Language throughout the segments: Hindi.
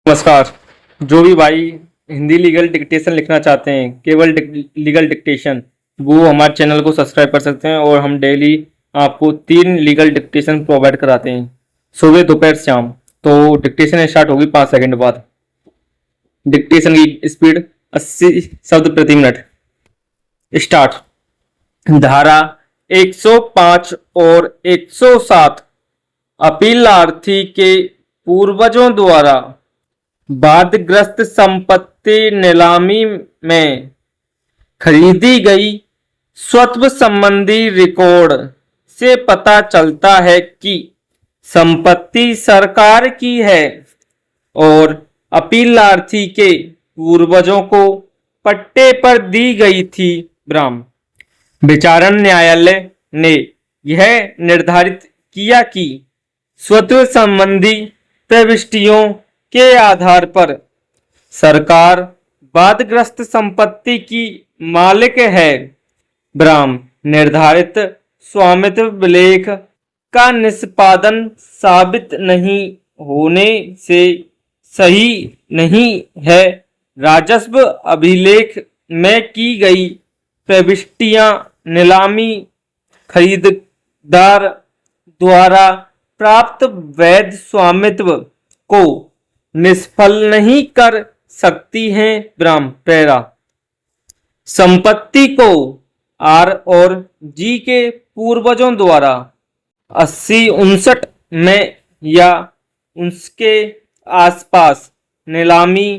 नमस्कार। जो भी भाई हिंदी लीगल डिक्टेशन लिखना चाहते हैं, केवल लीगल डिक्टेशन, वो हमारे चैनल को सब्सक्राइब कर सकते हैं और हम डेली आपको 3 लीगल डिक्टेशन प्रोवाइड कराते हैं, सुबह दोपहर शाम। तो डिक्टेशन स्टार्ट होगी 5 सेकंड बाद। डिक्टेशन की स्पीड 80 शब्द प्रति मिनट। स्टार्ट। धारा 105 और 107 अपीलार्थी के पूर्वजों द्वारा बाढ़ग्रस्त संपत्ति नीलामी में खरीदी गई स्वत्व संबंधी रिकॉर्ड से पता चलता है कि संपत्ति सरकार की है और अपीलार्थी के पूर्वजों को पट्टे पर दी गई थी। ब्राह्म विचारण न्यायालय ने यह निर्धारित किया कि स्वत्व संबंधी प्रविष्टियों के आधार पर सरकार बाढ़ग्रस्त संपत्ति की मालिक है। ब्राह्म निर्धारित स्वामित्व विलेख का निष्पादन साबित नहीं होने से सही नहीं है। राजस्व अभिलेख में की गई प्रविष्टियां नीलामी खरीदार द्वारा प्राप्त वैध स्वामित्व को निष्फल नहीं कर सकती हैं। ब्राह्म प्रेरा संपत्ति को आर और जी के पूर्वजों द्वारा 80-59 में या उसके आसपास नीलामी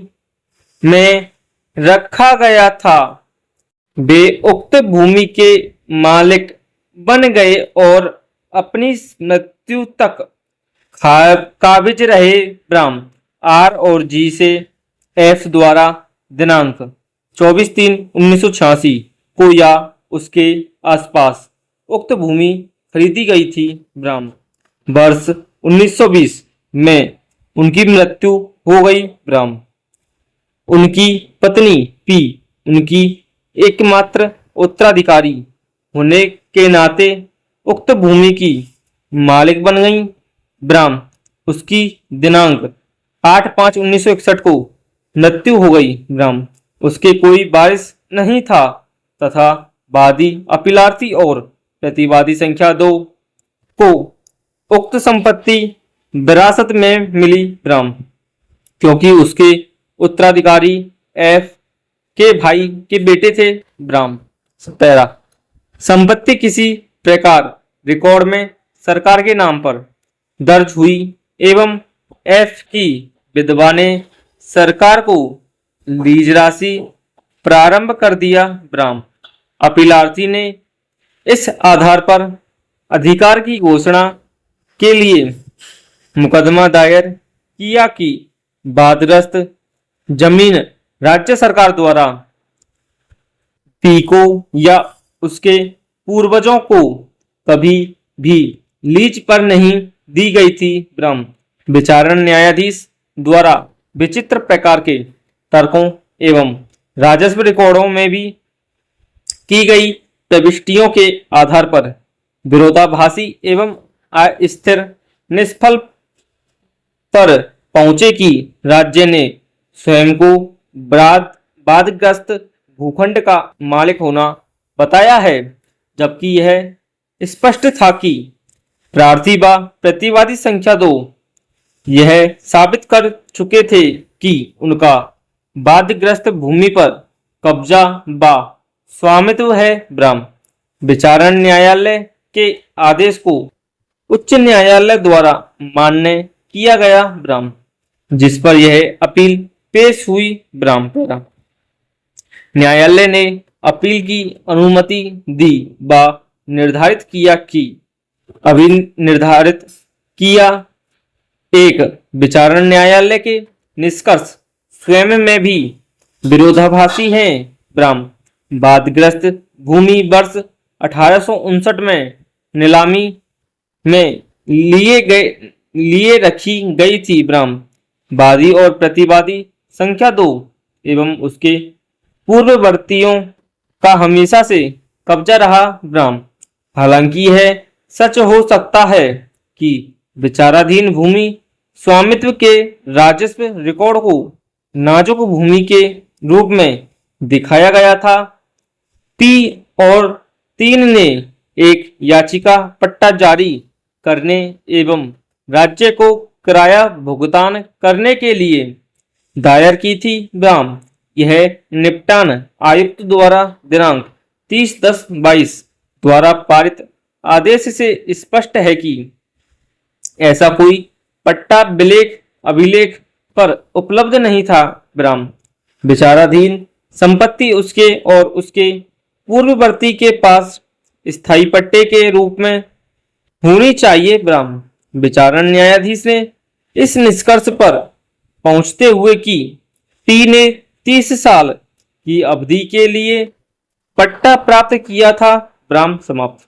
में रखा गया था। वे उक्त भूमि के मालिक बन गए और अपनी मृत्यु तक काबिज रहे। ब्राह्म आर और जी से एफ द्वारा दिनांक 24/3/1986 को या उसके आसपास उक्त भूमि खरीदी गई थी। ब्राह्म वर्ष 1920 में उनकी मृत्यु हो गई। ब्राह्म उनकी पत्नी पी उनकी एकमात्र उत्तराधिकारी होने के नाते उक्त भूमि की मालिक बन गई। ब्राह्म उसकी दिनांक 8/5/1961 को मृत्यु हो गई। ब्राह्म उसके कोई वारिस नहीं था तथा वादी अपीलार्थी और प्रतिवादी संख्या 2 को उक्त संपत्ति विरासत में मिली। ब्राह्म क्योंकि उसके उत्तराधिकारी एफ के भाई के बेटे थे। ब्राह्म पैरा संपत्ति किसी प्रकार रिकॉर्ड में सरकार के नाम पर दर्ज हुई एवं एफ की विधवा ने सरकार को लीज राशि प्रारंभ कर दिया। ब्राह्म अपीलार्थी ने इस आधार पर अधिकार की घोषणा के लिए मुकदमा दायर किया कि बाढ़ग्रस्त जमीन राज्य सरकार द्वारा पी को या उसके पूर्वजों को कभी भी लीज पर नहीं दी गई थी। ब्राह्म विचारण न्यायाधीश द्वारा विचित्र प्रकार के तर्कों एवं राजस्व रिकॉर्डों में भी की गई प्रविष्टियों के आधार पर विरोधाभासी एवं अस्थिर निष्फल पर पहुंचे कि राज्य ने स्वयं को बाढ़ग्रस्त भूखंड का मालिक होना बताया है, जबकि यह स्पष्ट था कि प्रार्थी व प्रतिवादी संख्या 2 यह साबित कर चुके थे कि उनका बाढ़ग्रस्त भूमि पर कब्जा व स्वामित्व है। ब्राह्म विचारण न्यायालय के आदेश को उच्च न्यायालय द्वारा मान्य किया गया। ब्राह्म जिस पर यह अपील पेश हुई। ब्राह्म पैरा न्यायालय ने अपील की अनुमति दी व निर्धारित किया कि निर्धारित किया एक विचारण न्यायालय के निष्कर्ष स्वयं में भी विरोधाभासी हैं। ब्राह्म बाढ़ग्रस्त भूमि वर्ष 1859 में नीलामी में लिए रखी गई थी। ब्राह्म वादी और प्रतिवादी संख्या 2 एवं उसके पूर्ववर्तियों का हमेशा से कब्जा रहा। ब्राह्म हालांकि यह सच हो सकता है कि विचाराधीन भूमि स्वामित्व के राजस्व रिकॉर्ड को नाजुक भूमि के रूप में दिखाया गया था। पी और 3 ने एक याचिका पट्टा जारी करने एवं राज्य को किराया भुगतान करने के लिए दायर की थी ब्राम। यह निपटान आयुक्त द्वारा दिनांक 30/10/22 द्वारा पारित आदेश से स्पष्ट है कि ऐसा कोई पट्टा विलेख अभिलेख पर उपलब्ध नहीं था। ब्राम विचाराधीन संपत्ति उसके और उसके पूर्ववर्ती के पास स्थायी पट्टे के रूप में होनी चाहिए। ब्राम विचारण न्यायाधीश ने इस निष्कर्ष पर पहुंचते हुए कि पी ने 30 साल की अवधि के लिए पट्टा प्राप्त किया था। ब्राम समाप्त।